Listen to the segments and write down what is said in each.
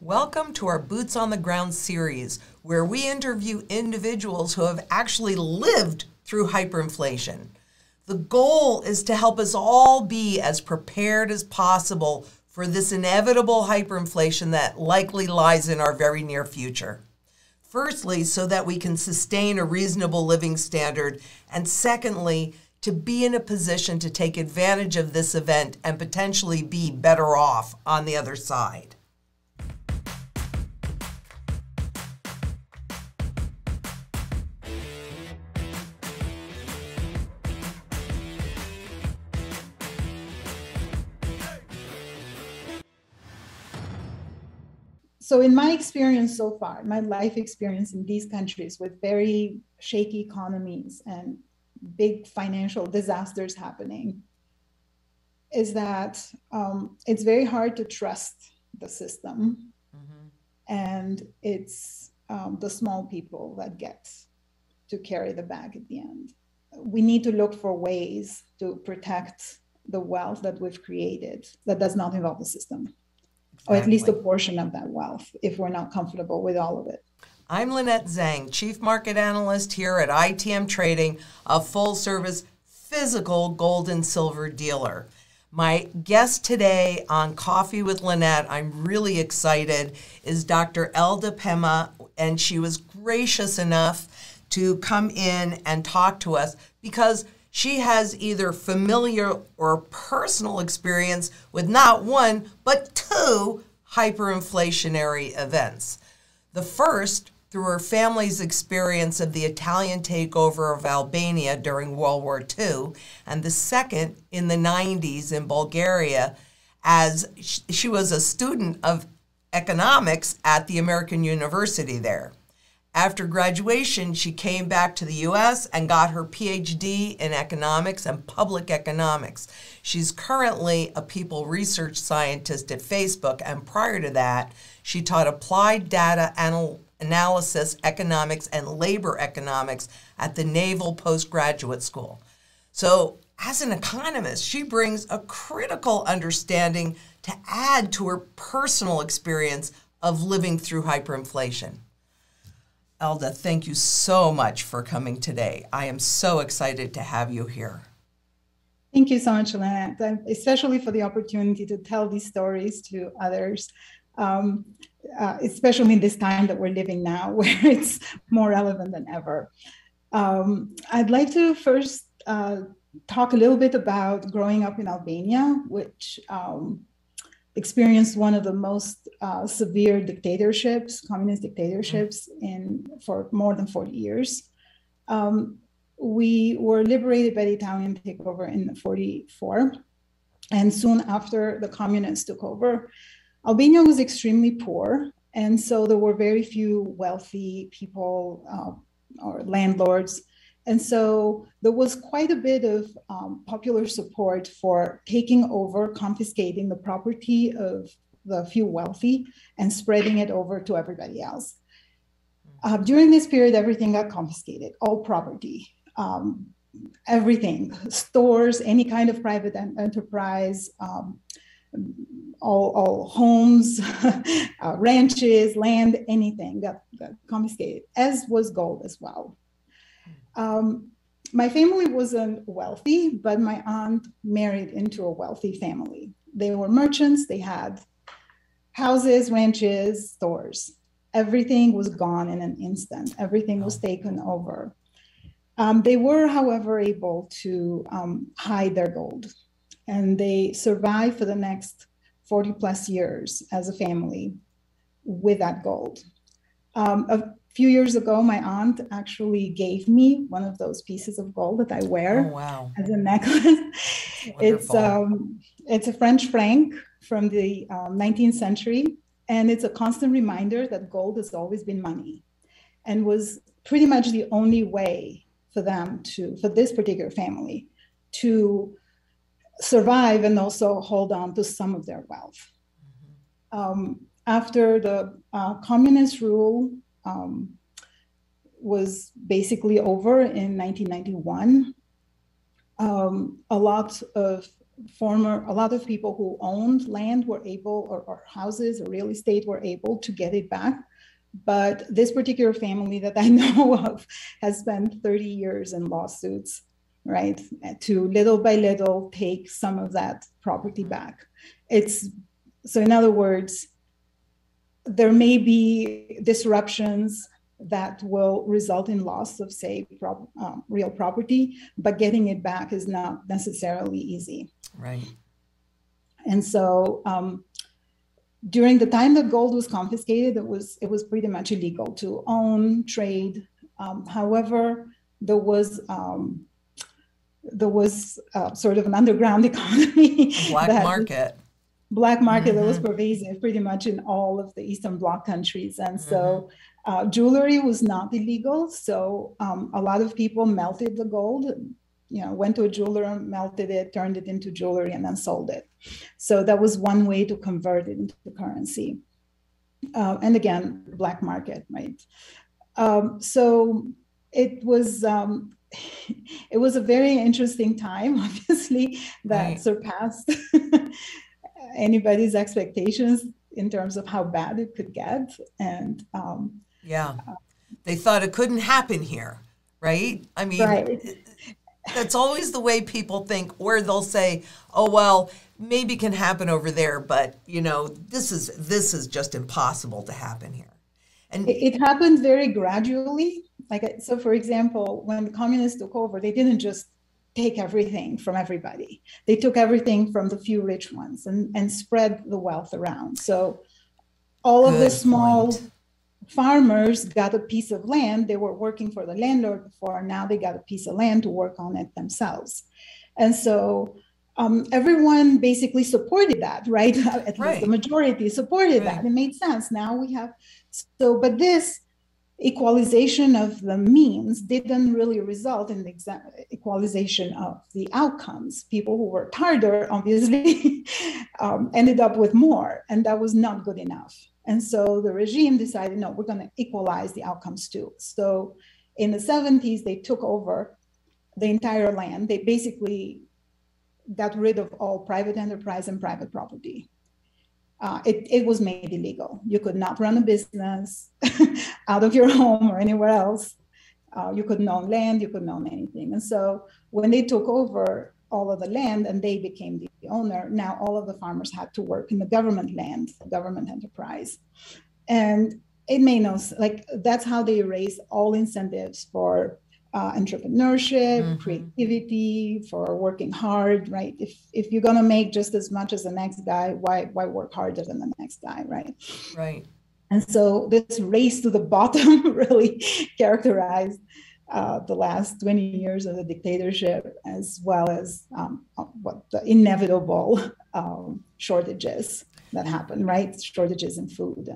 Welcome to our Boots on the Ground series, where we interview individuals who have actually lived through hyperinflation. The goal is to help us all be as prepared as possible for this inevitable hyperinflation that likely lies in our very near future. Firstly, so that we can sustain a reasonable living standard, and secondly, to be in a position to take advantage of this event and potentially be better off on the other side. So in my experience so far, my life experience in these countries with very shaky economies and big financial disasters happening, is that it's very hard to trust the system. And it's the small people that get to carry the bag at the end. We need to look for ways to protect the wealth that we've created that does not involve the system. Or at least a portion of that wealth, if we're not comfortable with all of it. I'm Lynette Zang, Chief Market Analyst here at ITM Trading, a full-service physical gold and silver dealer. My guest today on Coffee with Lynette, I'm really excited, is Dr. Elda Pema, and she was gracious enough to come in and talk to us because she has either familiar or personal experience with not one, but two hyperinflationary events. The first, through her family's experience of the Italian takeover of Albania during World War II, and the second in the 90s in Bulgaria, as she was a student of economics at the American University there. After graduation, she came back to the U.S. and got her PhD in economics and public economics. She's currently a people research scientist at Facebook, and prior to that, she taught applied data analysis economics and labor economics at the Naval Postgraduate School. So, as an economist, she brings a critical understanding to add to her personal experience of living through hyperinflation. Elda, thank you so much for coming today. I am so excited to have you here. Thank you so much, Lynette, especially for the opportunity to tell these stories to others, especially in this time that we're living now, where it's more relevant than ever. I'd like to first talk a little bit about growing up in Albania, which experienced one of the most severe dictatorships, communist dictatorships, for more than 40 years. We were liberated by the Italian takeover in 1944, and soon after the communists took over, Albania was extremely poor, and so there were very few wealthy people or landlords. And so there was quite a bit of popular support for taking over, confiscating the property of the few wealthy and spreading it over to everybody else. During this period, everything got confiscated, all property, everything, stores, any kind of private enterprise, all homes, ranches, land, anything got confiscated, as was gold as well. My family wasn't wealthy, but my aunt married into a wealthy family. They were merchants, they had houses, ranches, stores. Everything was gone in an instant. Everything was taken over. They were, however, able to hide their gold, and they survived for the next 40 plus years as a family with that gold. A few years ago, my aunt actually gave me one of those pieces of gold that I wear as a necklace. It's a French franc from the 19th century, and it's a constant reminder that gold has always been money, and was pretty much the only way for this particular family to survive and also hold on to some of their wealth. After the communist rule was basically over in 1991, a lot of a lot of people who owned land were able, or houses or real estate were able to get it back. But this particular family that I know of has spent 30 years in lawsuits, right, to little by little take some of that property back. So in other words, there may be disruptions that will result in loss of, say, real property, but getting it back is not necessarily easy. Right. And so during the time that gold was confiscated, it was pretty much illegal to own, trade. However, there was sort of an underground economy, Black market that was pervasive pretty much in all of the Eastern Bloc countries. And so jewelry was not illegal. So a lot of people melted the gold, went to a jeweler, melted it, turned it into jewelry, and then sold it. So that was one way to convert it into currency. And again, black market, right? So it was a very interesting time, obviously, that surpassed anybody's expectations in terms of how bad it could get. And they thought it couldn't happen here, right? I mean, that's always the way people think, or they'll say, oh, well, maybe it can happen over there, but, this is just impossible to happen here. And it happened very gradually. So for example, when the communists took over, they didn't just take everything from everybody. They took everything from the few rich ones and spread the wealth around. So all of the small farmers got a piece of land. They were working for the landlord before. Now they got a piece of land to work on it themselves. And so everyone basically supported that, right? At least the majority supported that. It made sense. Now we have, but this equalization of the means didn't really result in the equalization of the outcomes. People who worked harder, obviously, ended up with more, and that was not good enough. And so the regime decided, no, we're going to equalize the outcomes too. So in the 70s, they took over the entire land. They basically got rid of all private enterprise and private property. It was made illegal. You could not run a business out of your home or anywhere else. You couldn't own land, you couldn't own anything. And so when they took over all of the land and they became the owner, now all of the farmers had to work in the government land, the government enterprise. And it made no sense. That's how they erased all incentives for entrepreneurship, creativity, for working hard, right? If you're going to make just as much as the next guy, why work harder than the next guy, right? Right. And so this race to the bottom really characterized the last 20 years of the dictatorship, as well as the inevitable shortages that happen, right? Shortages in food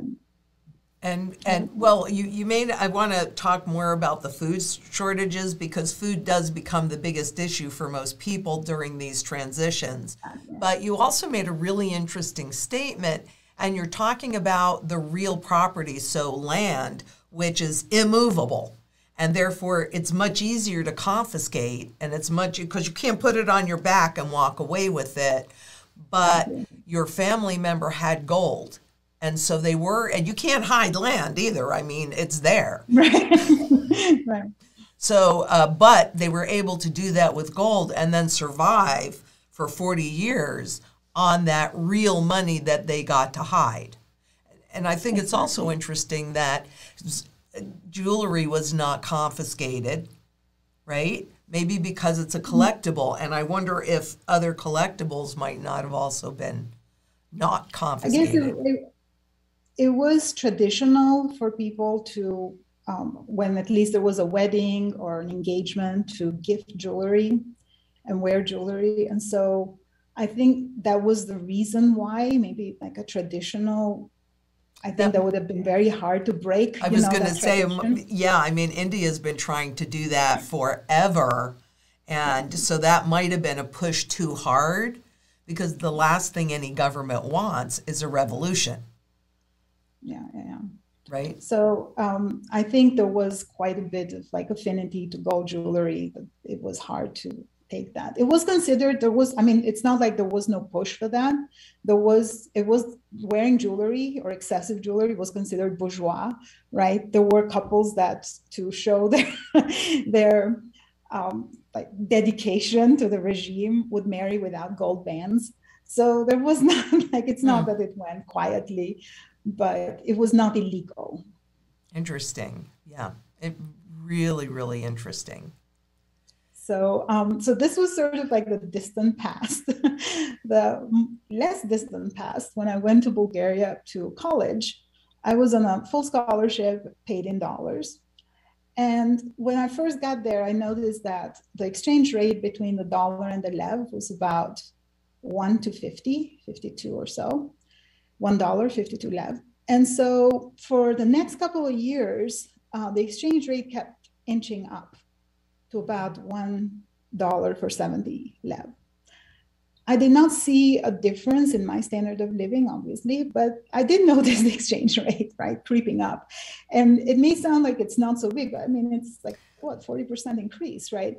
And well, I want to talk more about the food shortages, because food does become the biggest issue for most people during these transitions. But you also made a really interesting statement, and you're talking about the real property, so land, which is immovable. And therefore, it's much easier to confiscate, and it's because you can't put it on your back and walk away with it. But your family member had gold. And so and you can't hide land either. I mean, it's there. Right. So, but they were able to do that with gold and then survive for 40 years on that real money that they got to hide. And I think it's also interesting that jewelry was not confiscated, right? Maybe because it's a collectible. And I wonder if other collectibles might not have also been not confiscated. I guess it was traditional for people to, when at least there was a wedding or an engagement, to gift jewelry and wear jewelry. And so I think that was the reason why, maybe like a traditional, I think that would have been very hard to break. I was going to say, yeah, I mean, India's been trying to do that forever. And so that might have been a push too hard, because the last thing any government wants is a revolution. Yeah. Right. So I think there was quite a bit of affinity to gold jewelry. It was hard to take that. It was considered, it's not like there was no push for that. It was wearing jewelry or excessive jewelry was considered bourgeois, right? There were couples that, to show their like dedication to the regime, would marry without gold bands. So there was not like, it's not that it went quietly, but it was not illegal. Interesting. Yeah. It really, really interesting. So, so this was sort of like the distant past. The less distant past, when I went to Bulgaria to college, I was on a full scholarship paid in dollars. And when I first got there, I noticed that the exchange rate between the dollar and the lev was about 1 to 50, 52 or so, $1, 52 lev. And so for the next couple of years, the exchange rate kept inching up to about $1 for 70 lev. I did not see a difference in my standard of living, obviously, but I did notice the exchange rate, right, creeping up. And it may sound like it's not so big, but I mean, it's like, what, 40% increase, right?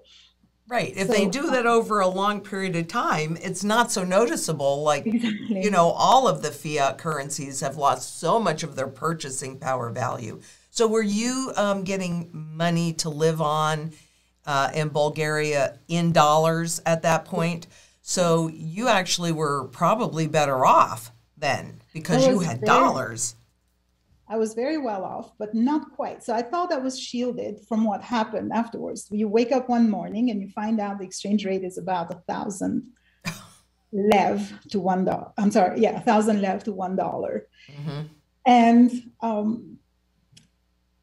Right. If they do that over a long period of time, it's not so noticeable. Like, exactly. You know, all of the fiat currencies have lost so much of their purchasing power value. So were you getting money to live on in Bulgaria in dollars at that point? So you actually were probably better off then because you had dollars. I was very well off, but not quite. So I thought I was shielded from what happened afterwards. You wake up one morning and you find out the exchange rate is about 1,000 lev to $1. I'm sorry, yeah, 1,000 lev to $1. Mm-hmm. And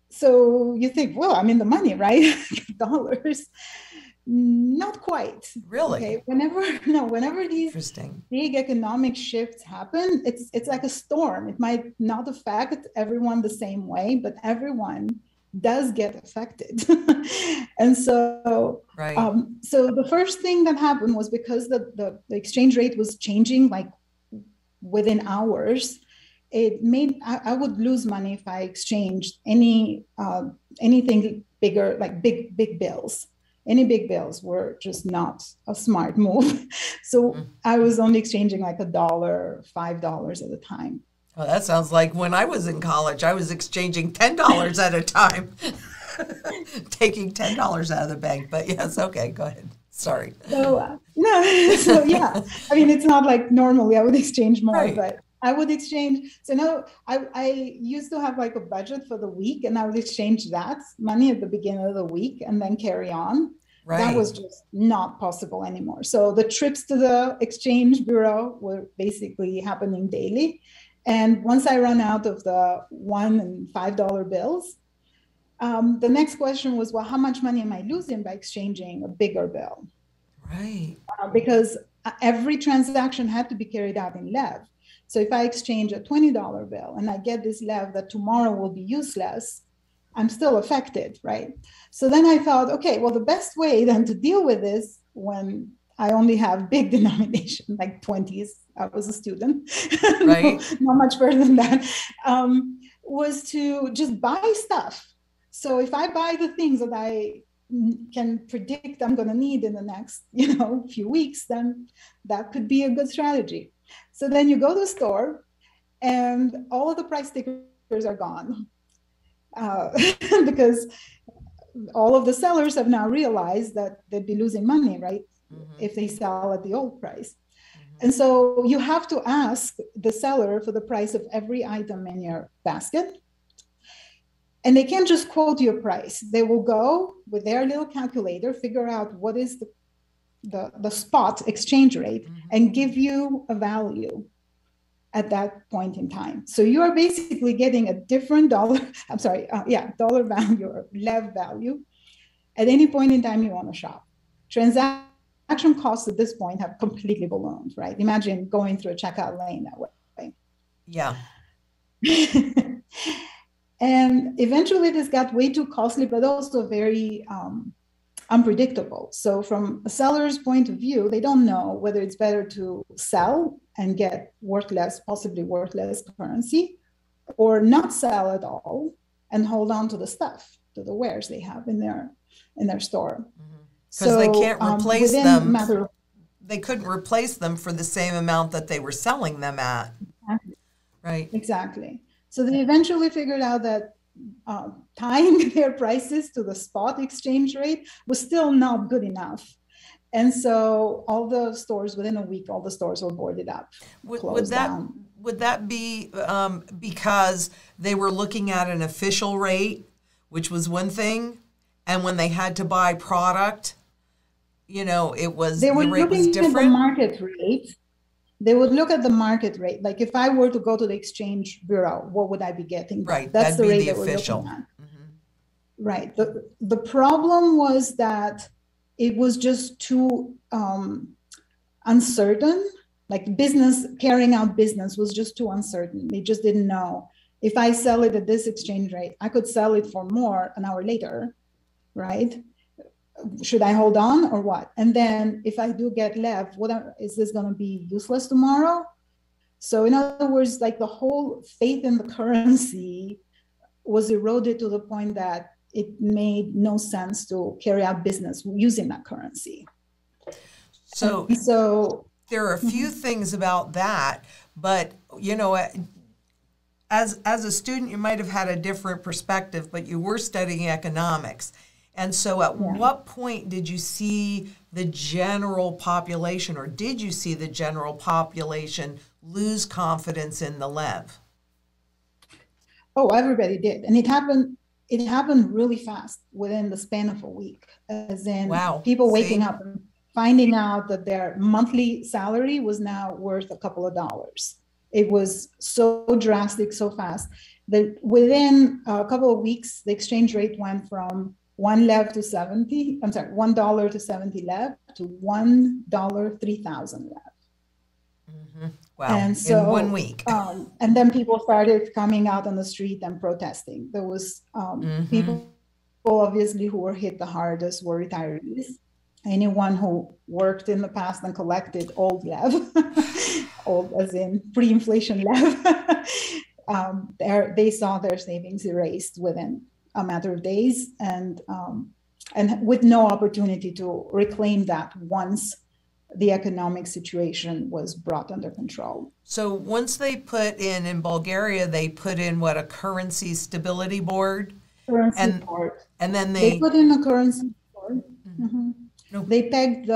so you think, well, I'm in the money, right? Dollars. Not quite. Really? Okay. Whenever these big economic shifts happen, it's like a storm. It might not affect everyone the same way, but everyone does get affected. And so, so the first thing that happened was because the exchange rate was changing like within hours. It made I would lose money if I exchanged anything bigger, like big bills. Any big bills were just not a smart move. So I was only exchanging like $1, $5 at a time. Oh, that sounds like when I was in college, I was exchanging $10 at a time, taking $10 out of the bank. But yes, okay, go ahead. Sorry. So, so yeah, I mean, it's not like normally I would exchange more, but I would exchange. So now I used to have like a budget for the week, and I would exchange that money at the beginning of the week and then carry on. Right. That was just not possible anymore. So the trips to the exchange bureau were basically happening daily. And once I ran out of the $1 and $5 bills, the next question was, well, how much money am I losing by exchanging a bigger bill? Right. Because every transaction had to be carried out in lev. So if I exchange a $20 bill and I get this lev that tomorrow will be useless, I'm still affected, right? So then I thought, okay, well, the best way then to deal with this when I only have big denomination, like 20s, I was a student, right? Not much further than that, was to just buy stuff. So if I buy the things that I can predict I'm going to need in the next, few weeks, then that could be a good strategy. So then you go to the store and all of the price stickers are gone because all of the sellers have now realized that they'd be losing money, right? Mm-hmm. If they sell at the old price. Mm-hmm. And so you have to ask the seller for the price of every item in your basket. And they can't just quote your price. They will go with their little calculator, figure out what is the spot exchange rate, mm-hmm. and give you a value at that point in time. So you are basically getting a different dollar value or lev value at any point in time you want to shop. Transaction costs at this point have completely ballooned, right? Imagine going through a checkout lane that way. Yeah. And eventually this got way too costly, but also very unpredictable. So from a seller's point of view, they don't know whether it's better to sell and get possibly worthless currency, or not sell at all and hold on to the stuff, to the wares they have in their store. Mm-hmm. Because they can't replace within them. a matter of They couldn't replace them for the same amount that they were selling them at. Right. Exactly. So they eventually figured out that tying their prices to the spot exchange rate was still not good enough. And so all the stores, within a week, all the stores were boarded up, closed down. Would that be because they were looking at an official rate, which was one thing, and when they had to buy product, you know, it was they were the rate was looking at the different? market rate. They would look at the market rate. Like if I were to go to the exchange bureau, what would I be getting? Right, That's that'd the be rate the that official. we're looking at. Right. The problem was that it was just too uncertain. Like business, carrying out business was just too uncertain. They just didn't know. If I sell it at this exchange rate, I could sell it for more an hour later, right? Should I hold on or what? And then if I do get left, is this going to be useless tomorrow? So in other words, like the whole faith in the currency was eroded to the point that it made no sense to carry out business using that currency. So there are a few things about that, but you know, as a student, you might have had a different perspective, but you were studying economics. And so at what point did you see the general population, or did you see the general population lose confidence in the lev? Oh, everybody did. And it happened really fast within the span of a week, as in people waking up and finding out that their monthly salary was now worth a couple of dollars. It was so drastic, so fast that within a couple of weeks, the exchange rate went from $1 to 70. I'm sorry, $1 to 70 lev to $1 3,000 lev. Mm-hmm. Wow! And so, in 1 week, and then people started coming out on the street and protesting. There was people obviously who were hit the hardest were retirees. Anyone who worked in the past and collected old lev, old as in pre-inflation lev, they saw their savings erased within a matter of days, and with no opportunity to reclaim that once the economic situation was brought under control. So once they put in Bulgaria, they put in what, a currency stability board? Board. And then they put in a currency board. Mm-hmm. No. They pegged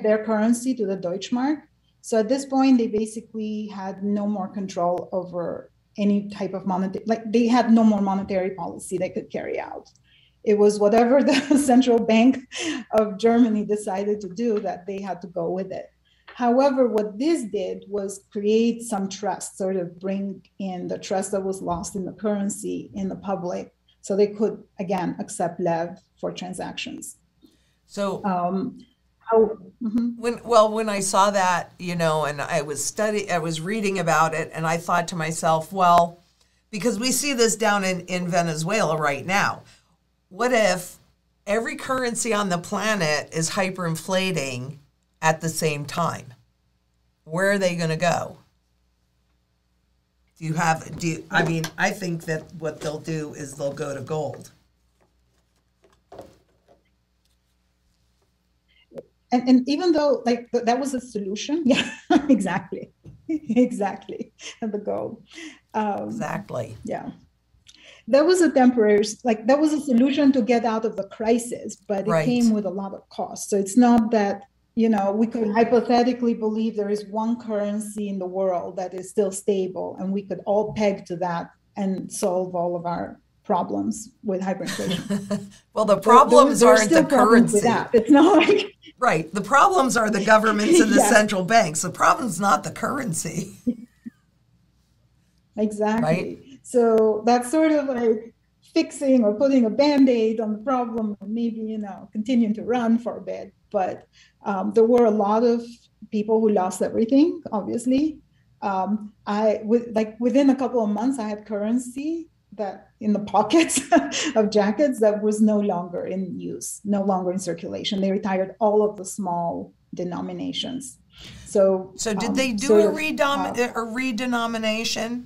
their currency to the Deutschmark. So at this point, they basically had no more control over any type of monetary, like they had no more monetary policy they could carry out. It was whatever the central bank of Germany decided to do, that they had to go with it. However, what this did was create some trust, sort of bring in the trust that was lost in the currency in the public, so they could, again, accept lev for transactions. So when I saw that, you know, and I was reading about it, and I thought to myself, well, because we see this down in Venezuela right now, what if every currency on the planet is hyperinflating at the same time? Where are they going to go? I think that what they'll do is they'll go to gold. And even though like that was a solution, yeah, exactly, and the gold. Exactly. Yeah. That was a temporary, like that was a solution to get out of the crisis, but it came with a lot of cost. So it's not that, you know, we could hypothetically believe there is one currency in the world that is still stable and we could all peg to that and solve all of our problems with hyperinflation. Well, the problems aren't the currency. It's not like... Right. The problems are the governments and the central banks. The problem's not the currency. Exactly. Right? So that's sort of like fixing or putting a Band-Aid on the problem, and maybe, you know, continuing to run for a bit. But there were a lot of people who lost everything, obviously. Within a couple of months, I had currency that in the pockets of jackets that was no longer in use, no longer in circulation. They retired all of the small denominations. So did they do a redenomination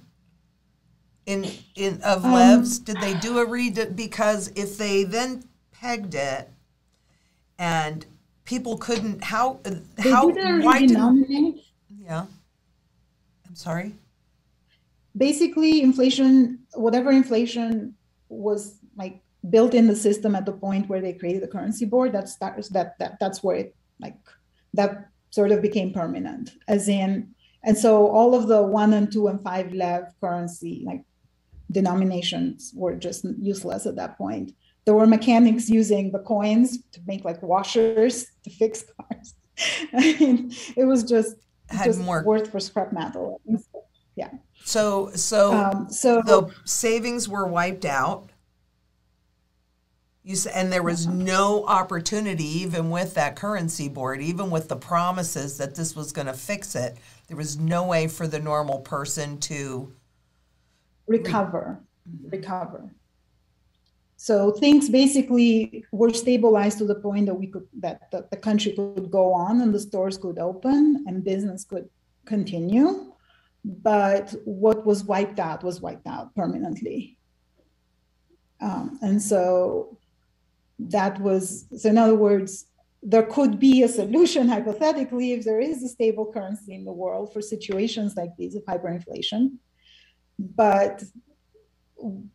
of levs? Did they do because if they then pegged it and people couldn't, They didn't why didn't, redenominate. yeah, I'm sorry. Basically, inflation, whatever inflation was like built in the system at the point where they created the currency board, that's where it like that sort of became permanent, as in, and so all of the 1 and 2 and 5 lev currency like denominations were just useless at that point. There were mechanics using the coins to make like washers to fix cars. I mean, it was just More worth for scrap metal. Yeah. So So the savings were wiped out. And there was no opportunity, even with that currency board, even with the promises that this was going to fix it, there was no way for the normal person to recover. So things basically were stabilized to the point that the country could go on and the stores could open and business could continue. But what was wiped out permanently. And so in other words, there could be a solution hypothetically if there is a stable currency in the world for situations like these of hyperinflation. But,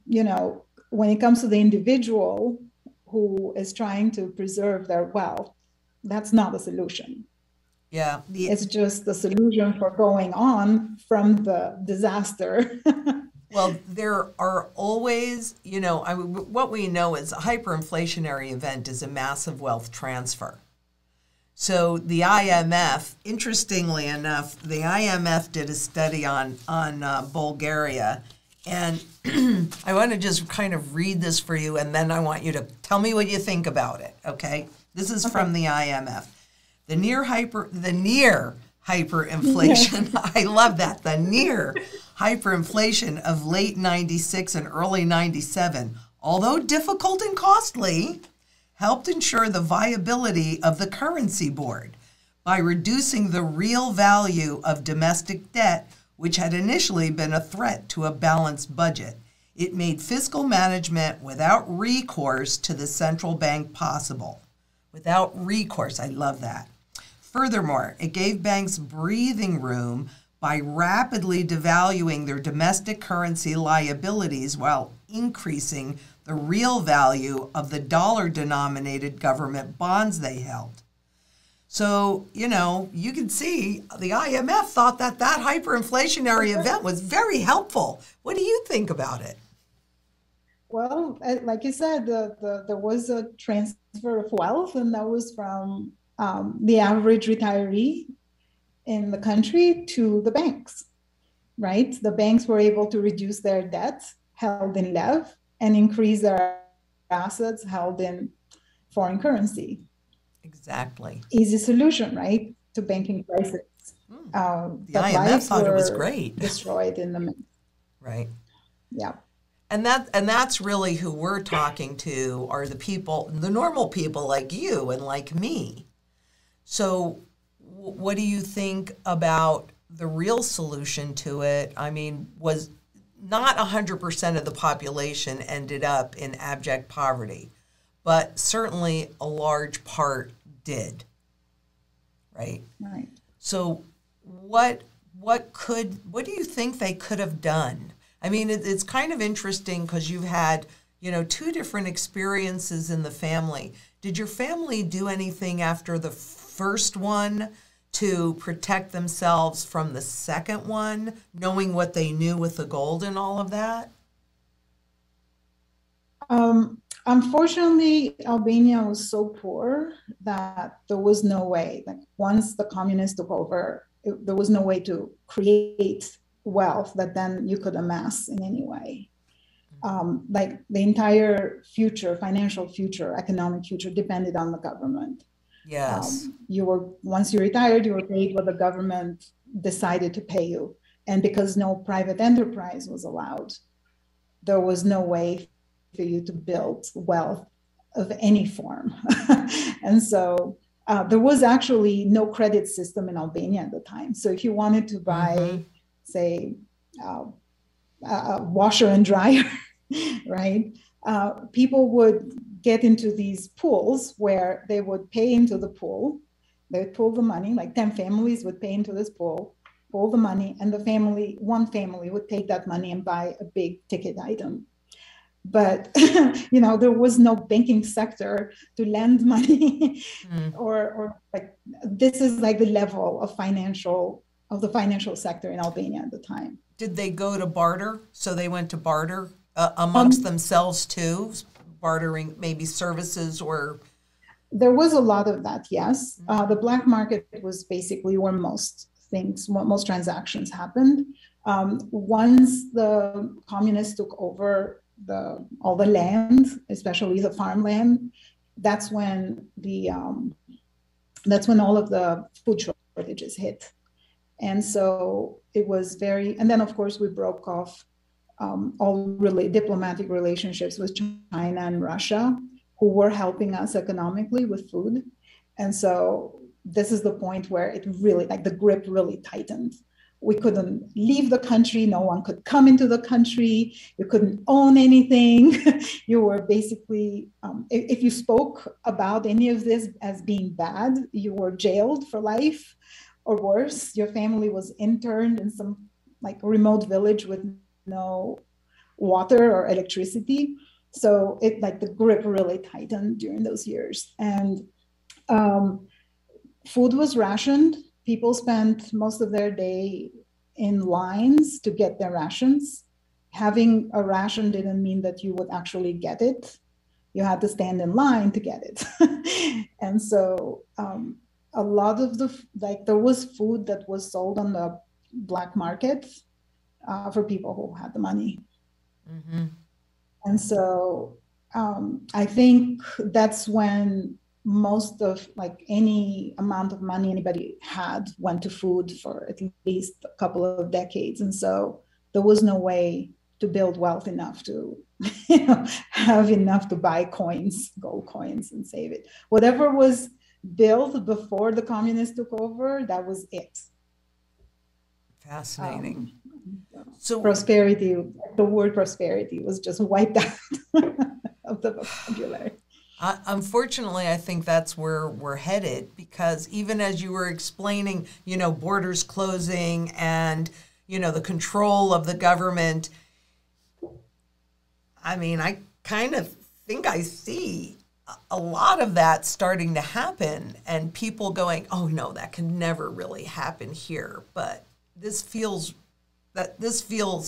you know, when it comes to the individual who is trying to preserve their wealth, that's not a solution. Yeah. It's just the solution for going on from the disaster. Well, there are always, you know, what we know is a hyperinflationary event is a massive wealth transfer. So the IMF, interestingly enough, the IMF did a study on Bulgaria. And I want to just kind of read this for you, and then I want you to tell me what you think about it, okay? This is from the IMF. The near hyperinflation, I love that, the near hyperinflation of late 96 and early 97, although difficult and costly, helped ensure the viability of the currency board by reducing the real value of domestic debt, which had initially been a threat to a balanced budget. It made fiscal management without recourse to the central bank possible. Without recourse, I love that. Furthermore, it gave banks breathing room by rapidly devaluing their domestic currency liabilities while increasing the real value of the dollar-denominated government bonds they held. So, you know, you can see the IMF thought that hyperinflationary event was very helpful. What do you think about it? Well, like you said, there was a transfer of wealth, and that was from the average retiree in the country to the banks, right? The banks were able to reduce their debts held in lev and increase their assets held in foreign currency. Exactly. Easy solution, right, to banking crisis. The IMF thought it was great. Destroyed in the mix. Right. Yeah. And that's really who we're talking to, are the people, the normal people like you and like me. So what do you think about the real solution to it? I mean, was not 100% of the population ended up in abject poverty, but certainly a large part did, right? Right. So what do you think they could have done? I mean, it's kind of interesting because you've had, you know, two different experiences in the family. Did your family do anything after the first one to protect themselves from the second one, knowing what they knew with the gold and all of that? Unfortunately, Albania was so poor that there was no way. Like once the communists took over, there was no way to create wealth that then you could amass in any way. Like the entire future, financial future, economic future depended on the government. Yes. Once you retired, you were paid what the government decided to pay you. And because no private enterprise was allowed, there was no way for you to build wealth of any form. And so there was actually no credit system in Albania at the time. So if you wanted to buy, say, a washer and dryer, right? People would get into these pools where they would pay into the pool. They would pool the money, like 10 families would pay into this pool, pull the money, and one family would take that money and buy a big ticket item. But there was no banking sector to lend money, or like this is like the level of the financial sector in Albania at the time. Did they go to barter? So they went to barter amongst themselves too, bartering maybe services or. There was a lot of that, yes. The black market was basically where most transactions happened. Once the communists took over all the land, especially the farmland, that's when all of the food shortages hit. And so it was and then of course we broke off all really diplomatic relationships with China and Russia, who were helping us economically with food. And so this is the point where it really, like the grip really tightened. We couldn't leave the country. No one could come into the country. You couldn't own anything. You were basically, if you spoke about any of this as being bad, you were jailed for life, or worse, your family was interned in some like remote village with no water or electricity. So the grip really tightened during those years. And food was rationed. People spent most of their day in lines to get their rations. Having a ration didn't mean that you would actually get it. You had to stand in line to get it. And so a lot of there was food that was sold on the black market for people who had the money. Mm-hmm. And so I think that's when most of any amount of money anybody had went to food for at least a couple of decades. And so there was no way to build wealth enough to have enough to buy gold coins, and save it. Whatever was built before the communists took over, that was it. Fascinating. So prosperity, the word prosperity was just wiped out of the vocabulary. Unfortunately, I think that's where we're headed, because even as you were explaining, borders closing and, the control of the government, I mean, I kind of think I see a lot of that starting to happen, and people going, oh, no, that can never really happen here. But this feels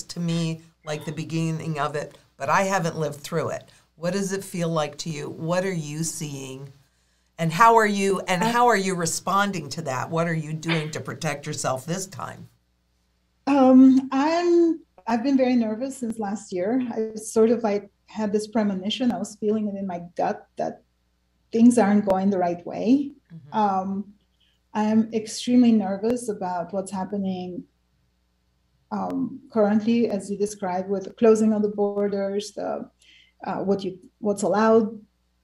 to me like the beginning of it, but I haven't lived through it. What does it feel like to you? What are you seeing? And how are you responding to that? What are you doing to protect yourself this time? I've been very nervous since last year. I sort of had this premonition. I was feeling it in my gut that things aren't going the right way. Mm-hmm. I'm extremely nervous about what's happening currently, as you described, with the closing of the borders, what's allowed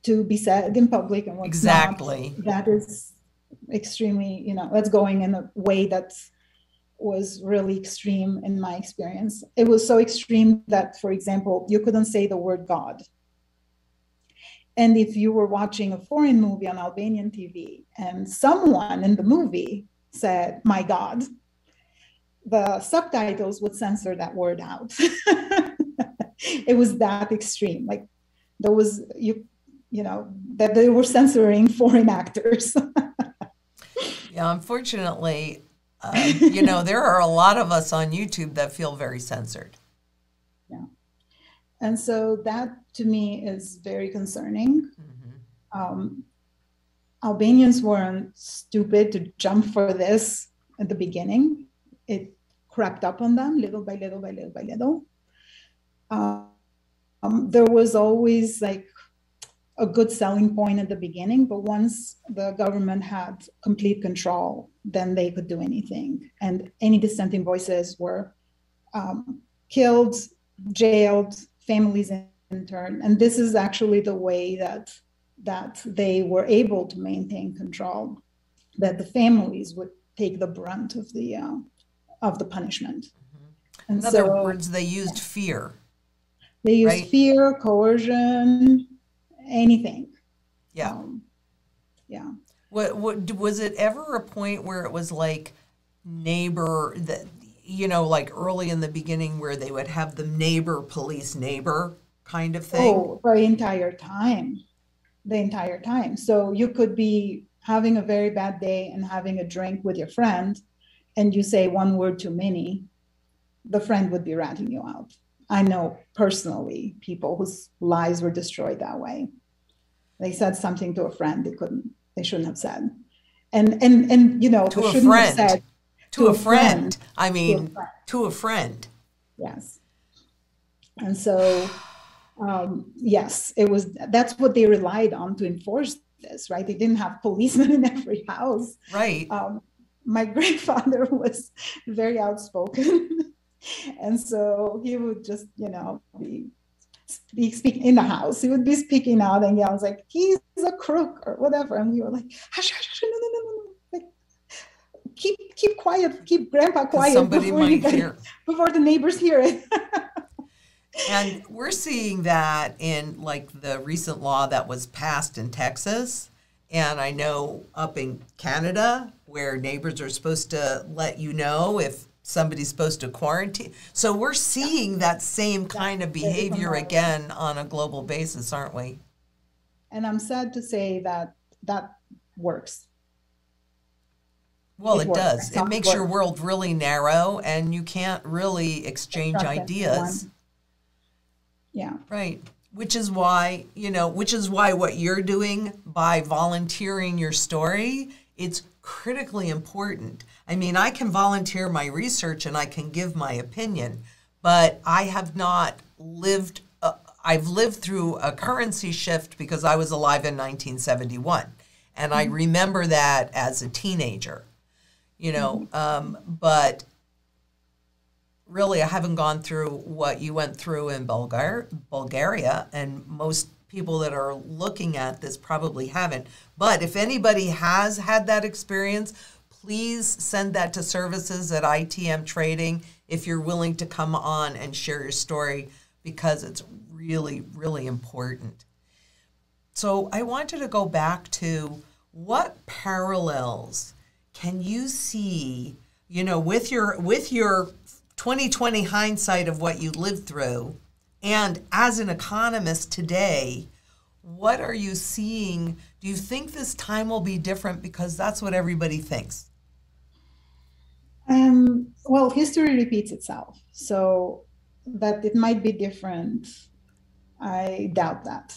to be said in public and what's exactly not. That is extremely, that's going in a way that was really extreme in my experience. It was so extreme that, for example, you couldn't say the word God. And if you were watching a foreign movie on Albanian TV and someone in the movie said, "My God," the subtitles would censor that word out. It was that extreme. Like there was, that they were censoring foreign actors. Yeah, unfortunately, there are a lot of us on YouTube that feel very censored. Yeah. And so that to me is very concerning. Mm-hmm. Albanians weren't stupid to jump for this at the beginning. It crept up on them little by little by little by little. There was always a good selling point at the beginning, but once the government had complete control, then they could do anything. And any dissenting voices were killed, jailed, families interned. And this is actually the way that they were able to maintain control, that the families would take the brunt of the punishment. Mm-hmm. In other words, they used fear. They used fear, coercion, anything. Yeah. Yeah. What was it ever a point where it was like neighbor that, like early in the beginning where they would have the neighbor police neighbor kind of thing? Oh, the entire time. The entire time. So you could be having a very bad day and having a drink with your friend, and you say one word too many, the friend would be ratting you out. I know personally people whose lives were destroyed that way. They said something to a friend they shouldn't have said. And To a shouldn't have friend. said To a friend. I to a mean, friend. to a friend. Yes. And so, yes, that's what they relied on to enforce this, right? They didn't have policemen in every house. Right. My grandfather was very outspoken. And so he would just, be speaking in the house. He would be speaking out and I was like, he's a crook or whatever. And we were like, hush, hush, hush, no. Like, keep quiet, keep grandpa quiet somebody might hear. Before the neighbors hear it. And we're seeing that in like the recent law that was passed in Texas. And I know up in Canada where neighbors are supposed to let you know if somebody's supposed to quarantine. So we're seeing that same kind of behavior again on a global basis, aren't we? And I'm sad to say that works. Well, it does. It makes your world really narrow and you can't really exchange ideas. Yeah. Right. Which is why what you're doing by volunteering your story, it's critically important. I mean, I can volunteer my research and I can give my opinion, but I have not lived, I've lived through a currency shift because I was alive in 1971. And I remember that as a teenager, but really I haven't gone through what you went through in Bulgaria, and most people that are looking at this probably haven't. But if anybody has had that experience, please send that to services at ITM Trading if you're willing to come on and share your story, because it's really, really important. So I wanted to go back to what parallels can you see, with your 2020 hindsight of what you lived through, and as an economist today, what are you seeing? Do you think this time will be different? Because that's what everybody thinks. Well, history repeats itself. So that it might be different, I doubt that.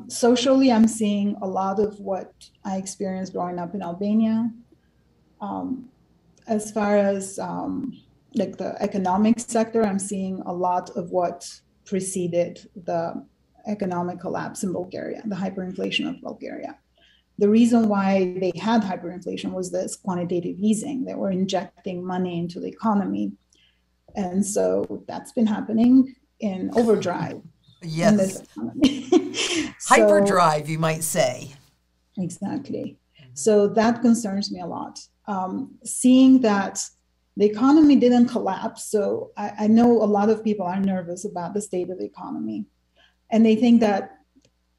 Socially, I'm seeing a lot of what I experienced growing up in Albania. As far as like the economic sector, I'm seeing a lot of what preceded the economic collapse in Bulgaria, the hyperinflation of Bulgaria. The reason why they had hyperinflation was this quantitative easing. They were injecting money into the economy. And so that's been happening in overdrive. Yes. In this economy. Hyperdrive, you might say. Exactly. So that concerns me a lot. Seeing that the economy didn't collapse. So I know a lot of people are nervous about the state of the economy. And they think that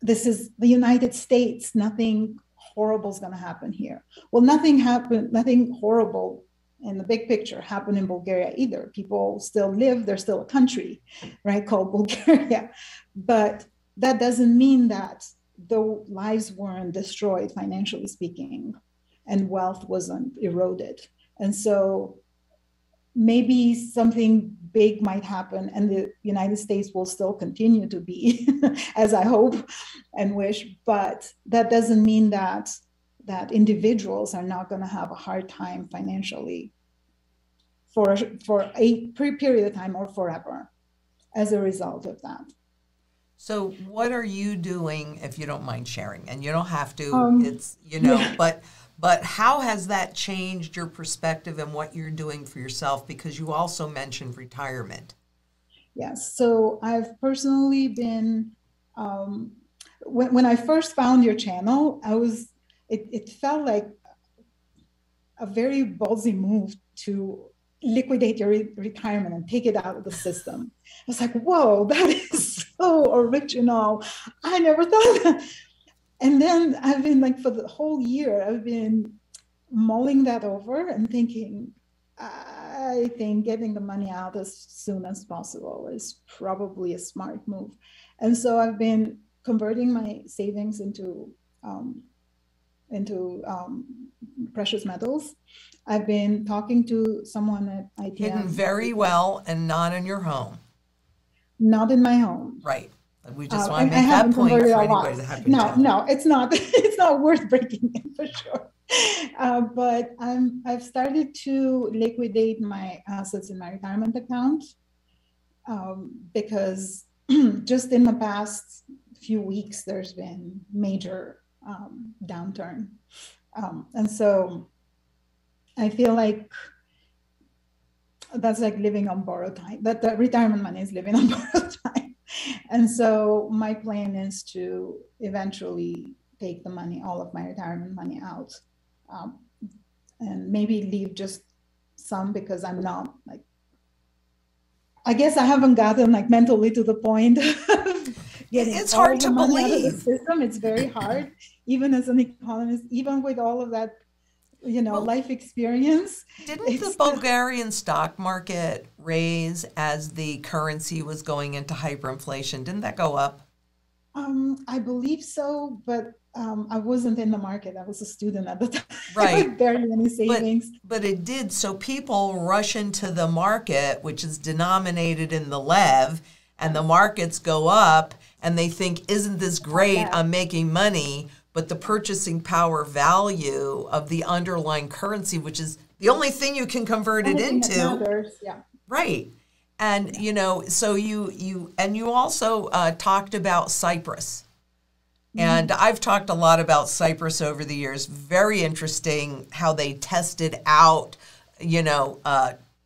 this is the United States, nothing horrible is going to happen here. Well, nothing horrible in the big picture happened in Bulgaria either. People still live, there's still a country, right, called Bulgaria. But that doesn't mean that the lives weren't destroyed, financially speaking, and wealth wasn't eroded. And so maybe something big might happen and the United States will still continue to be, as I hope and wish, but that doesn't mean that individuals are not going to have a hard time financially for a period of time or forever as a result of that. So what are you doing, if you don't mind sharing? And you don't have to, yeah. But how has that changed your perspective and what you're doing for yourself? Because you also mentioned retirement. Yes. So I've personally been, when I first found your channel, it felt like a very ballsy move to liquidate your retirement and take it out of the system. I was like, whoa, that is so original. I never thought that. And then I've been like, for the whole year, I've been mulling that over and thinking, I think getting the money out as soon as possible is probably a smart move. And so I've been converting my savings into precious metals. I've been talking to someone at ITM. Hidden very well and not in your home. Not in my home. Right. We just want to make that point for anybody that happens. No, it's not. It's not worth breaking in for sure. But I've started to liquidate my assets in my retirement account because just in the past few weeks there's been major downturn, and so I feel like that's like living on borrowed time. That the retirement money is living on borrowed time. And so my plan is to eventually take the money, all of my retirement money out, and maybe leave just some, because I'm not like, I guess I haven't gotten like mentally to the point of getting it's hard to believe. Out of the system. It's very hard, even as an economist, even with all of that, life experience. Didn't the Bulgarian stock market raise as the currency was going into hyperinflation? Didn't that go up? I believe so, but I wasn't in the market. I was a student at the time. Right. Barely any savings. But it did. So people rush into the market, which is denominated in the lev, and the markets go up, and they think, isn't this great? I'm making money. But the purchasing power value of the underlying currency, which is the only thing you can convert it into. Yeah. Right. And, so you also talked about Cyprus. Mm-hmm. And I've talked a lot about Cyprus over the years. Very interesting how they tested out,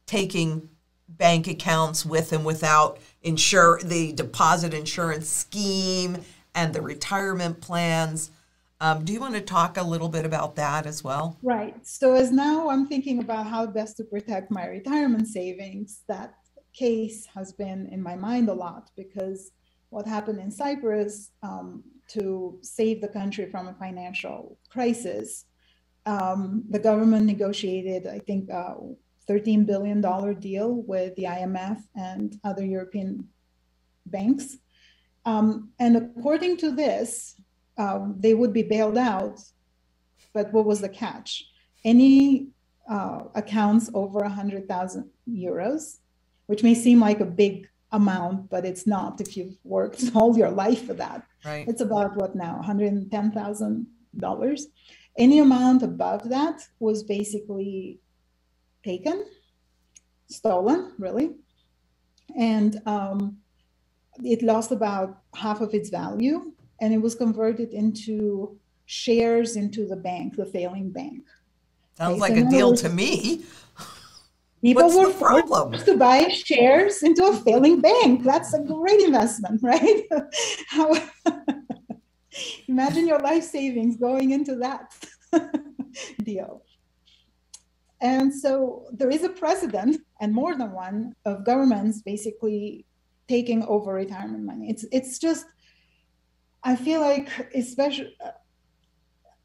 taking bank accounts with and without the deposit insurance scheme and the retirement plans. Do you want to talk a little bit about that as well? Right. So as now I'm thinking about how best to protect my retirement savings, that case has been in my mind a lot, because what happened in Cyprus to save the country from a financial crisis, the government negotiated, I think, a $13 billion deal with the IMF and other European banks. And according to this, they would be bailed out. But what was the catch? Any accounts over 100,000 euros, which may seem like a big amount, but it's not if you've worked all your life for that. Right. It's about what now, $110,000. Any amount above that was basically taken, stolen, really. And it lost about half of its value, and it was converted into shares into the bank, the failing bank. Sounds like a deal to me. People were forced to buy shares into a failing bank. That's a great investment, right? Imagine your life savings going into that deal. And so there is a precedent, and more than one, of governments basically taking over retirement money. It's just, I feel like, especially,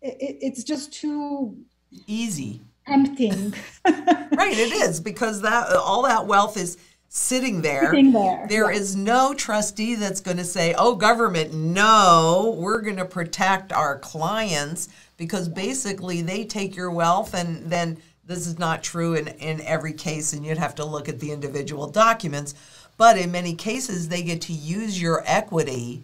it's just too easy, tempting. Right, it is, because all that wealth is sitting there. There is no trustee that's going to say, oh, government, no, we're going to protect our clients, because basically they take your wealth, and then this is not true in every case, and you'd have to look at the individual documents. But in many cases, they get to use your equity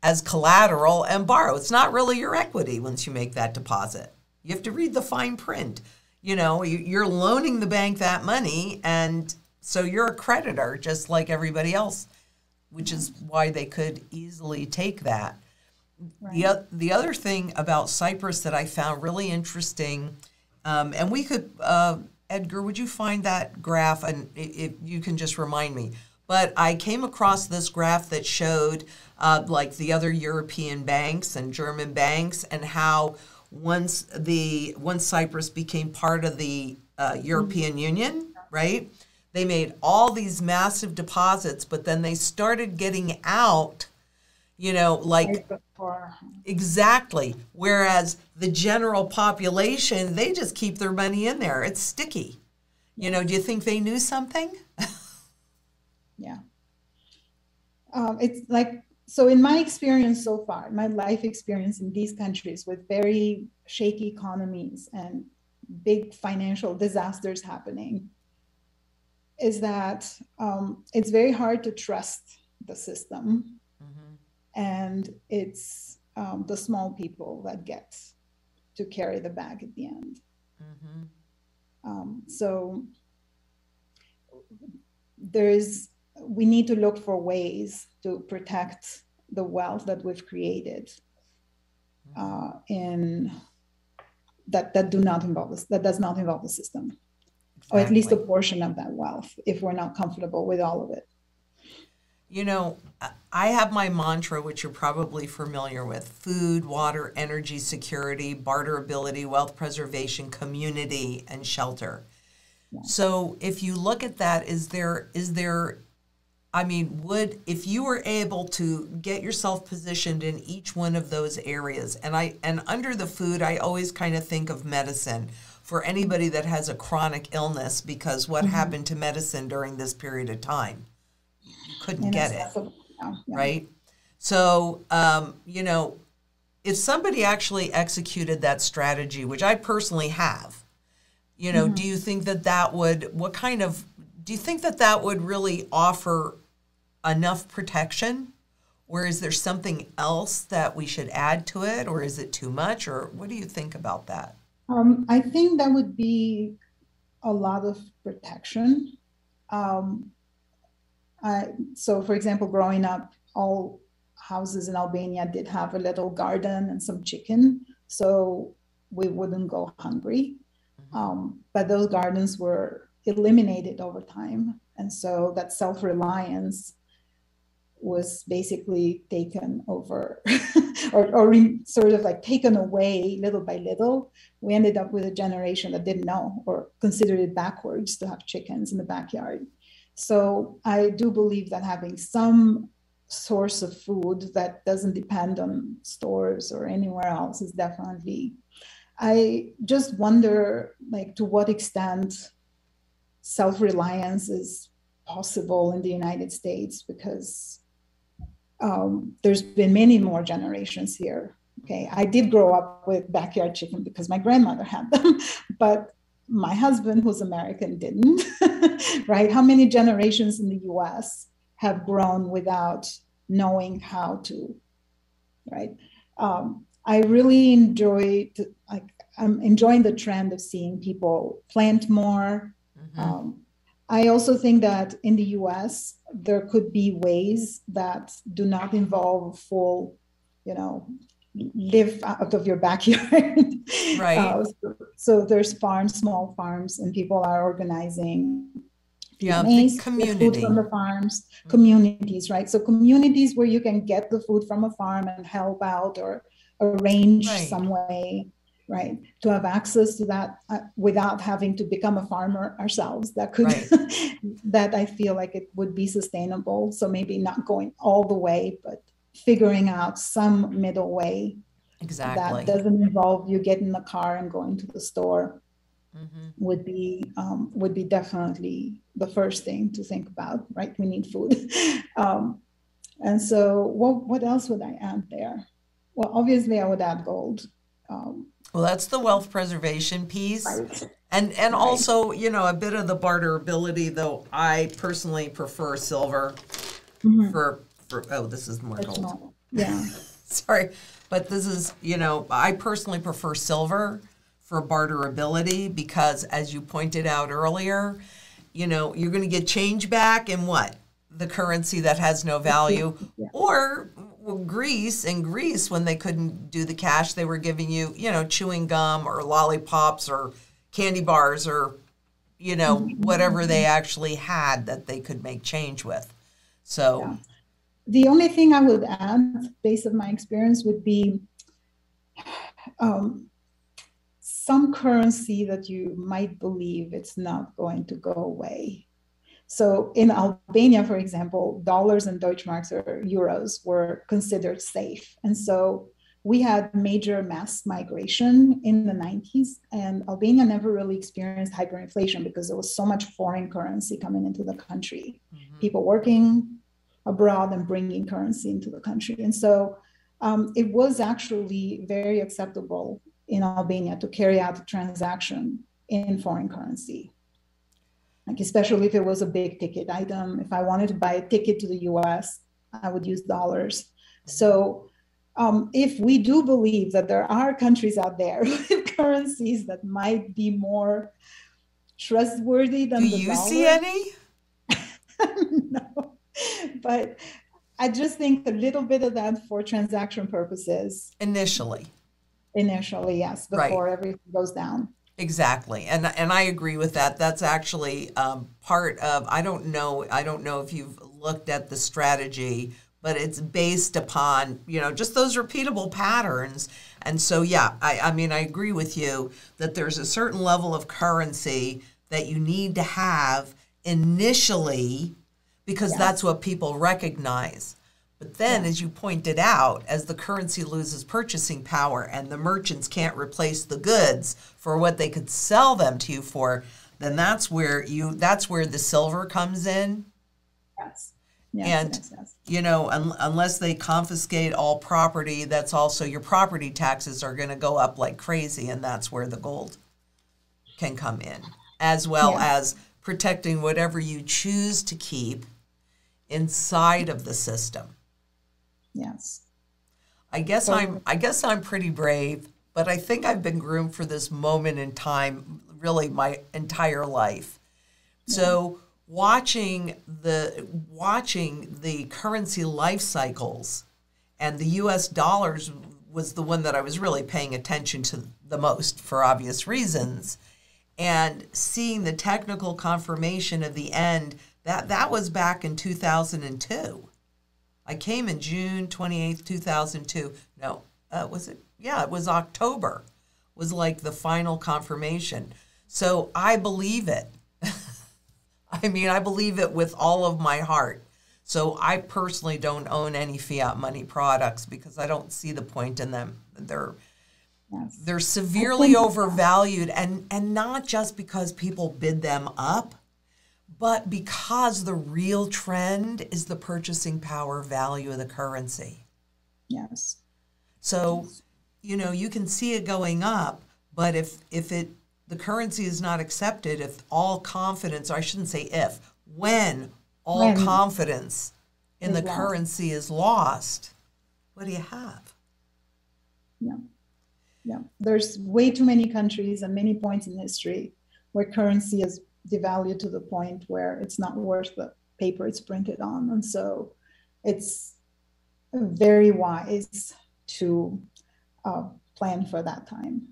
as collateral and borrow. It's not really your equity once you make that deposit. You have to read the fine print. You're loaning the bank that money, and so you're a creditor just like everybody else, which is why they could easily take that. Right. The other thing about Cyprus that I found really interesting, and we could, Edgar, would you find that graph, and if you can just remind me, but I came across this graph that showed like the other European banks and German banks, and how once Cyprus became part of the European Union, right, They made all these massive deposits, but then they started getting out, like exactly. Whereas the general population, they just keep their money in there. It's sticky. Do you think they knew something? Yeah. It's like, so in my experience so far, my life experience in these countries with very shaky economies and big financial disasters happening, is that it's very hard to trust the system. Mm-hmm. And it's the small people that get to carry the bag at the end. Mm-hmm. So we need to look for ways to protect the wealth that we've created that does not involve the system. Exactly. Or at least a portion of that wealth, if we're not comfortable with all of it. I have my mantra, which you're probably familiar with: food, water, energy security, barterability, wealth preservation, community, and shelter. Yeah. So if you look at that, if you were able to get yourself positioned in each one of those areas, and under the food, I always kind of think of medicine for anybody that has a chronic illness, because what mm-hmm. happened to medicine during this period of time? You couldn't get it, right? So, if somebody actually executed that strategy, which I personally have, mm-hmm. do you think that would really offer enough protection? Or is there something else that we should add to it? Or is it too much? Or what do you think about that? I think that would be a lot of protection. So for example, growing up, all houses in Albania did have a little garden and some chicken, so we wouldn't go hungry. But those gardens were eliminated over time. And so that self-reliance was basically taken over or sort of like taken away little by little. We ended up with a generation that didn't know or considered it backwards to have chickens in the backyard. So I do believe that having some source of food that doesn't depend on stores or anywhere else is definitely. I just wonder, like, to what extent self-reliance is possible in the United States, because there's been many more generations here. Okay, I did grow up with backyard chicken because my grandmother had them, but my husband, who's American, didn't. Right? How many generations in the U.S. have grown without knowing how to? Right? I really I'm enjoying the trend of seeing people plant more. Mm-hmm. I also think that in the US, there could be ways that do not involve full, live out of your backyard. Right. So there's small farms, and people are organizing community food from the farms, communities, right? So communities where you can get the food from a farm and help out or arrange some way, right, to have access to that without having to become a farmer ourselves. That could, that I feel like it would be sustainable. So maybe not going all the way, but figuring out some middle way. Exactly. That doesn't involve you getting in the car and going to the store. Mm-hmm. would be definitely the first thing to think about, right? We need food. And so what else would I add there? Well, obviously I would add gold. Well, that's the wealth preservation piece. Right. And also, a bit of the barterability, though I personally prefer silver mm-hmm. for this is more gold. Yeah. Sorry, but this is, I personally prefer silver for barterability because, as you pointed out earlier, you're going to get change back in what? The currency that has no value. Yeah. Or Greece, when they couldn't do the cash, they were giving you, chewing gum or lollipops or candy bars or, mm-hmm. whatever they actually had that they could make change with. So yeah. The only thing I would add, based on my experience, would be some currency that you might believe it's not going to go away. So in Albania, for example, dollars and Deutschmarks or euros were considered safe. And so we had major mass migration in the 90s, and Albania never really experienced hyperinflation because there was so much foreign currency coming into the country, people working abroad and bringing currency into the country. And so it was actually very acceptable in Albania to carry out a transaction in foreign currency. Like, especially if it was a big ticket item. If I wanted to buy a ticket to the US, I would use dollars. So if we do believe that there are countries out there with currencies that might be more trustworthy than the dollar. Do you see any? No, but I just think a little bit of that for transaction purposes. Initially, yes, before everything goes down. Exactly, and I agree with that. That's actually part of. I don't know if you've looked at the strategy, but it's based upon just those repeatable patterns. And so I mean I agree with you that there's a certain level of currency that you need to have initially because that's what people recognize. But then, as you pointed out, as the currency loses purchasing power and the merchants can't replace the goods for what they could sell them to you for, then that's where the silver comes in. Yes. And unless they confiscate all property, that's also your property taxes are going to go up like crazy, and that's where the gold can come in, as well as protecting whatever you choose to keep inside of the system. Yes. I guess I'm pretty brave, but I think I've been groomed for this moment in time really my entire life. So watching the currency life cycles, and the US dollars was the one that I was really paying attention to the most for obvious reasons, and seeing the technical confirmation of the end, that was back in 2002. I came in June 28th, 2002. No, was it? Yeah, it was October. Was like the final confirmation. So I believe it. I mean, I believe it with all of my heart. So I personally don't own any fiat money products because I don't see the point in them. They're severely overvalued, and not just because people bid them up, but because the real trend is the purchasing power value of the currency. Yes. So, you can see it going up, but if the currency is not accepted, if all confidence, or I shouldn't say if, when all confidence in the currency is lost, what do you have? Yeah. There's way too many countries and many points in history where currency is devalued to the point where it's not worth the paper it's printed on. And so it's very wise to plan for that time.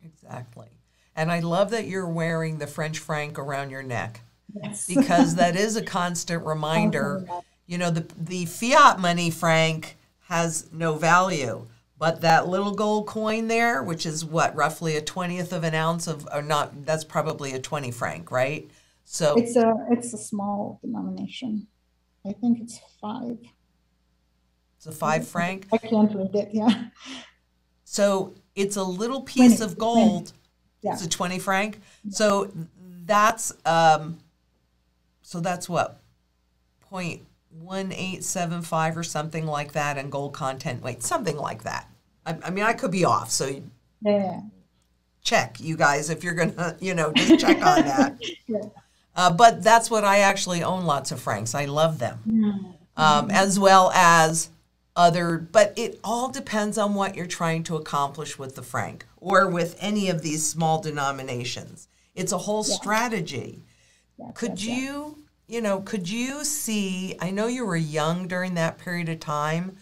Exactly. And I love that you're wearing the French franc around your neck. Yes. Because that is a constant reminder. The fiat money franc has no value, but that little gold coin there, which is what, roughly a 20th of an ounce of, or not, that's probably a 20 franc, right? So it's a small denomination. I think it's 5. It's a 5 franc. I can't read it. Yeah. So it's a little piece of gold. 20. Yeah. It's a 20 franc. So that's what, 0.1875 or something like that in gold content weight, something like that. I mean, I could be off. So check, you guys, if you're gonna, just check on that. But that's what I actually own, lots of francs. I love them, as well as other. But it all depends on what you're trying to accomplish with the franc or with any of these small denominations. It's a whole strategy. Could you see, I know you were young during that period of time,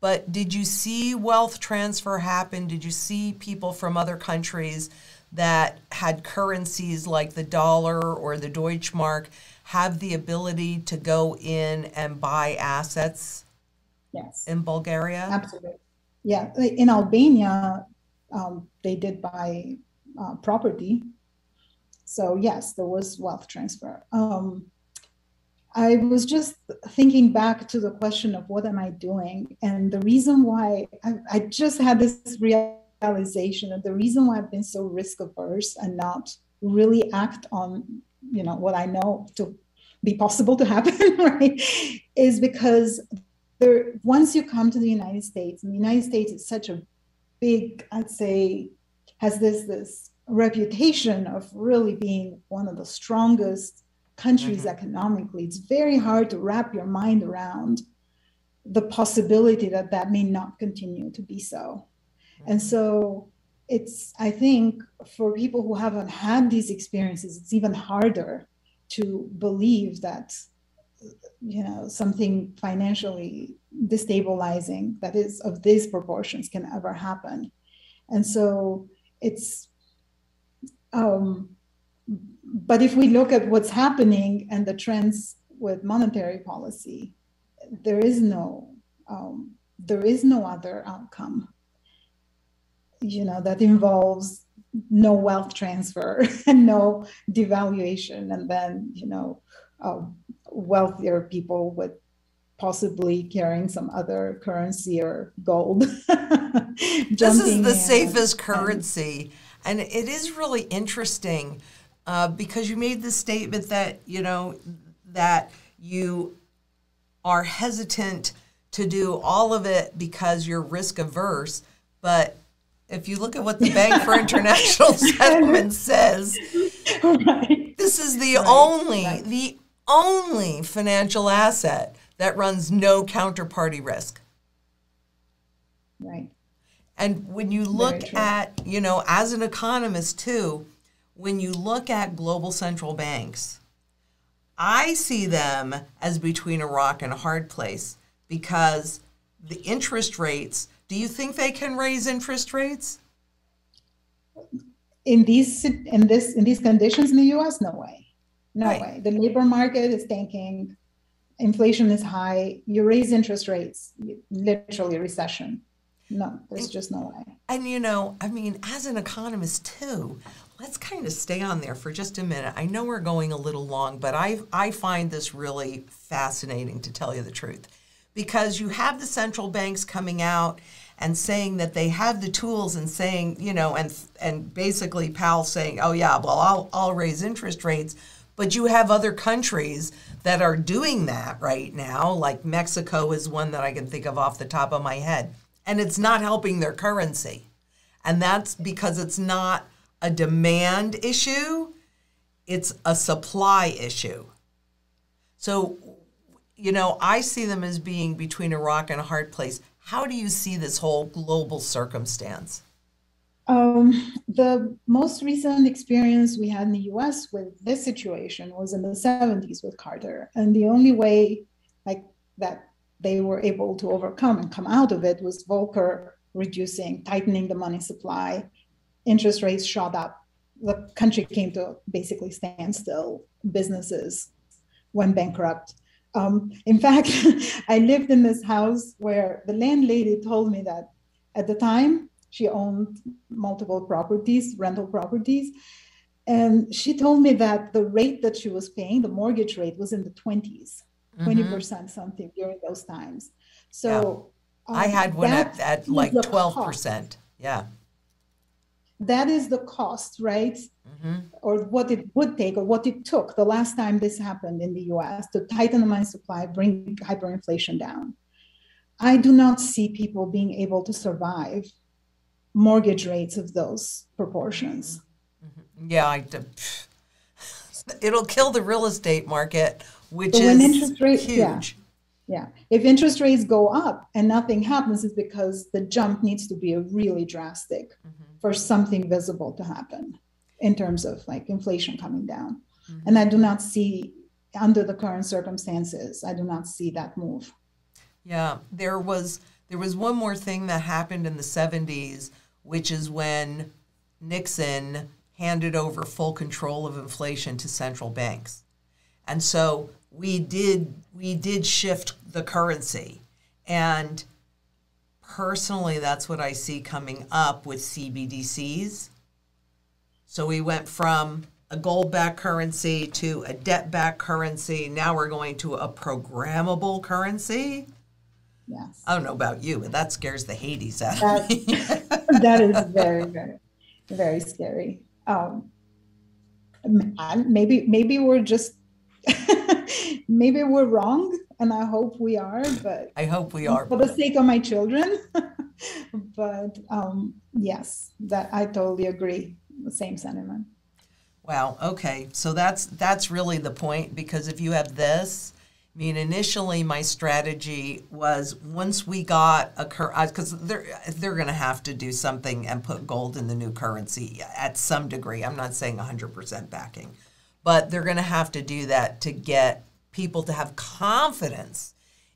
but did you see wealth transfer happen? Did you see people from other countries that had currencies like the dollar or the Deutschmark have the ability to go in and buy assets? Yes. In Bulgaria? Absolutely. Yeah. In Albania, they did buy property. So yes, there was wealth transfer. I was just thinking back to the question of what am I doing? And the reason why I just had this realization that the reason why I've been so risk averse and not really act on, what I know to be possible to happen, right, is because once you come to the United States, and the United States is such a big, I'd say, has this reputation of really being one of the strongest countries economically. It's very hard to wrap your mind around the possibility that that may not continue to be so. And so I think for people who haven't had these experiences, it's even harder to believe that, something financially destabilizing that is of these proportions can ever happen. And so it's, but if we look at what's happening and the trends with monetary policy, there is no other outcome, that involves no wealth transfer and no devaluation, and then, wealthier people with possibly carrying some other currency or gold. This is the safest currency. And it is really interesting because you made the statement that, that you are hesitant to do all of it because you're risk averse. But if you look at what the Bank for International Settlement says, right. This is the only financial asset that runs no counterparty risk. Right. And when you look at, as an economist too, when you look at global central banks, I see them as between a rock and a hard place because the interest rates, do you think they can raise interest rates? In these conditions in the US, no way. No way. The labor market is tanking. Inflation is high. You raise interest rates, literally recession. No, there's just no way. And as an economist too, let's kind of stay on there for just a minute. I know we're going a little long, but I find this really fascinating, to tell you the truth, because you have the central banks coming out and saying that they have the tools and saying, and basically Powell saying, oh yeah, well, I'll raise interest rates. But you have other countries that are doing that right now, like Mexico is one that I can think of off the top of my head. And it's not helping their currency. And that's because it's not a demand issue, it's a supply issue. So, I see them as being between a rock and a hard place. How do you see this whole global circumstance? The most recent experience we had in the US with this situation was in the 70s with Carter. And the only way that they were able to overcome and come out of it was Volcker tightening the money supply. Interest rates shot up. The country came to basically standstill. Businesses went bankrupt. In fact, I lived in this house where the landlady told me that at the time she owned multiple rental properties. And she told me that the rate that she was paying, the mortgage rate, was in the 20s. 20% something during those times. So I had one at like 12%. Yeah. That is the cost, right? Or what it would take, or what it took the last time this happened in the US to tighten the money supply, bring hyperinflation down. I do not see people being able to survive mortgage rates of those proportions. Yeah, it'll kill the real estate market, which is interest rates, huge. Yeah. If interest rates go up and nothing happens, it's because the jump needs to be really drastic for something visible to happen in terms of inflation coming down. And I do not see, under the current circumstances, I do not see that move. Yeah, there was one more thing that happened in the 70s, which is when Nixon handed over full control of inflation to central banks. And so we did shift the currency. And personally, that's what I see coming up with CBDCs. So we went from a gold-backed currency to a debt-backed currency. Now we're going to a programmable currency. Yes. I don't know about you, but that scares the Hades out of me. That is very, very, very scary. Maybe we're just, maybe we're wrong, and I hope we are, but I hope we are. For the sake of my children. But yes, that I totally agree. The same sentiment. Wow. Okay. So that's really the point, because if you have this, I mean, initially my strategy was once we got because they're going to have to do something and put gold in the new currency at some degree. I'm not saying 100% backing, but they're going to have to do that to get people to have confidence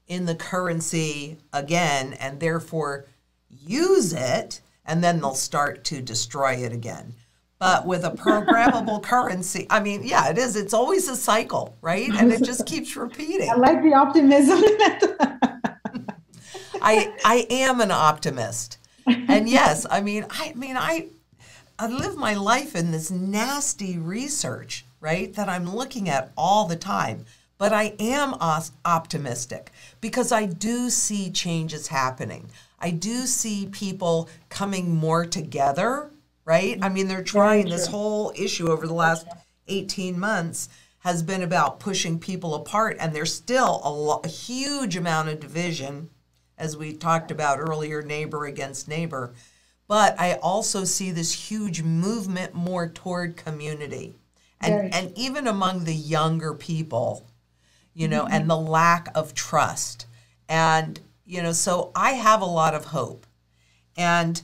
in the currency again, and therefore use it, and then they'll start to destroy it again. But with a programmable currency, I mean, yeah, it is. It's always a cycle, right? And it just keeps repeating. I like the optimism. I am an optimist. And yes, I live my life in this nasty research, right, that I'm looking at all the time. But I am optimistic because I do see changes happening. I do see people coming more together, right? I mean, they're trying this whole issue over the last 18 months has been about pushing people apart, and there's still a huge amount of division, as we talked about earlier, neighbor against neighbor. But I also see this huge movement more toward community, and even among the younger people, you know, and the lack of trust. And, you know, so I have a lot of hope. And,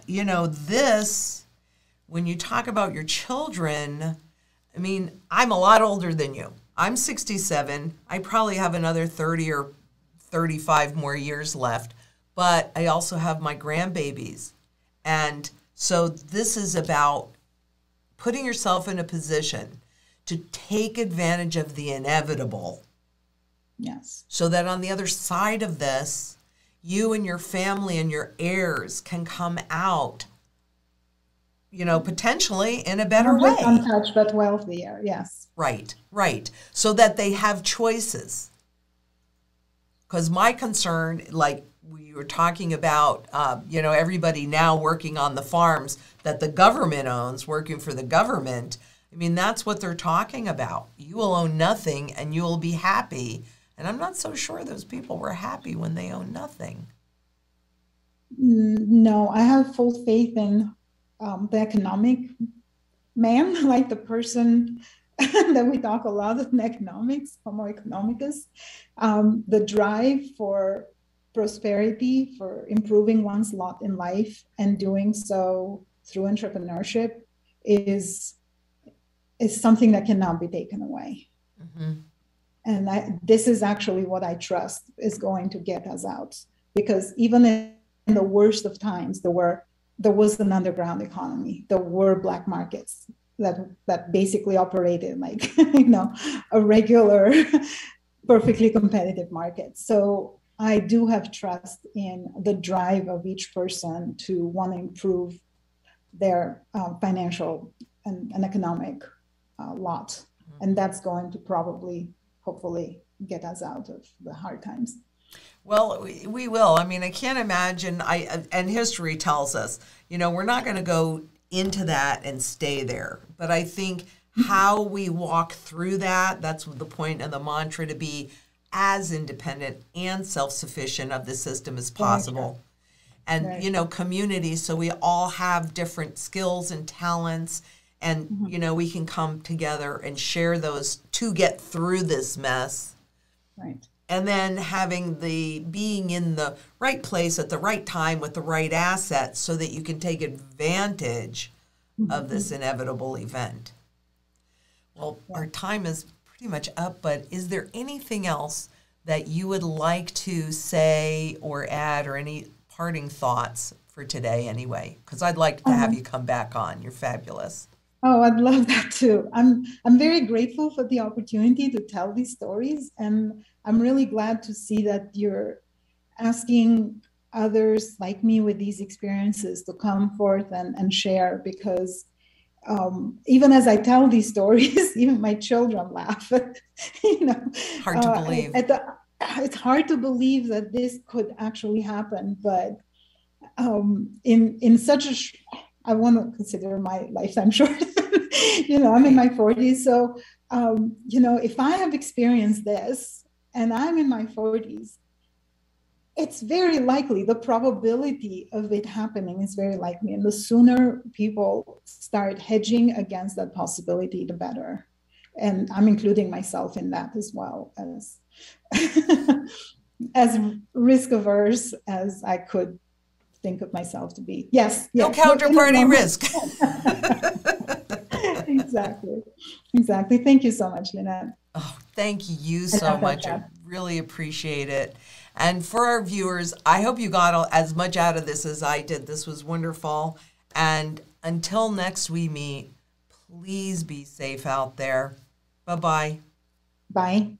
you know, this, when you talk about your children, I mean, I'm a lot older than you. I'm 67. I probably have another 30 or 35 more years left. But I also have my grandbabies. And so this is about putting yourself in a position to take advantage of the inevitable. Yes. So that on the other side of this, you and your family and your heirs can come out, you know, potentially in a better way. Untouched but wealthier, yes. Right, right. So that they have choices. Because my concern, like we were talking about, you know, everybody now working on the farms that the government owns, working for the government, I mean, that's what they're talking about. You will own nothing and you will be happy. And I'm not so sure those people were happy when they owned nothing. No, I have full faith in the economic man, like the person that we talk a lot in economics, Homo economicus, the drive for prosperity, for improving one's lot in life, and doing so through entrepreneurship is something that cannot be taken away. Mm-hmm. And this is actually what I trust is going to get us out. Because even in the worst of times, there was an underground economy. There were black markets that basically operated like, you know, a regular, perfectly competitive market. So I do have trust in the drive of each person to want to improve their financial and economic lot. Mm-hmm. And that's going to probably, hopefully, get us out of the hard times. Well, we will. I mean, I can't imagine, and history tells us, you know, we're not going to go into that and stay there. But I think how we walk through that, that's the point of the mantra, to be as independent and self-sufficient of the system as possible. Right. And, you know, community, so we all have different skills and talents, and, you know, we can come together and share those to get through this mess. Right. And then being in the right place at the right time with the right assets so that you can take advantage of this inevitable event. Well, our time is pretty much up, but is there anything else that you would like to say or add, or any parting thoughts for today anyway? Because I'd like to have you come back on. You're fabulous. Oh, I'd love that too. I'm very grateful for the opportunity to tell these stories, and I'm really glad to see that you're asking others like me with these experiences to come forth and share, because even as I tell these stories, even my children laugh. Hard to believe. It's hard to believe that this could actually happen, but in such I want to consider my lifetime short. I'm in my 40s, so if I have experienced this and I'm in my 40s, it's very likely, the probability of it happening is very likely. And the sooner people start hedging against that possibility, the better. And I'm including myself in that as well, as risk averse as I could think of myself to be. Yes. No counterparty risk. Exactly. Thank you so much, Lynette. Oh, thank you so much. I really appreciate it. And for our viewers, I hope you got as much out of this as I did. This was wonderful. And until next we meet, please be safe out there. Bye-bye. Bye.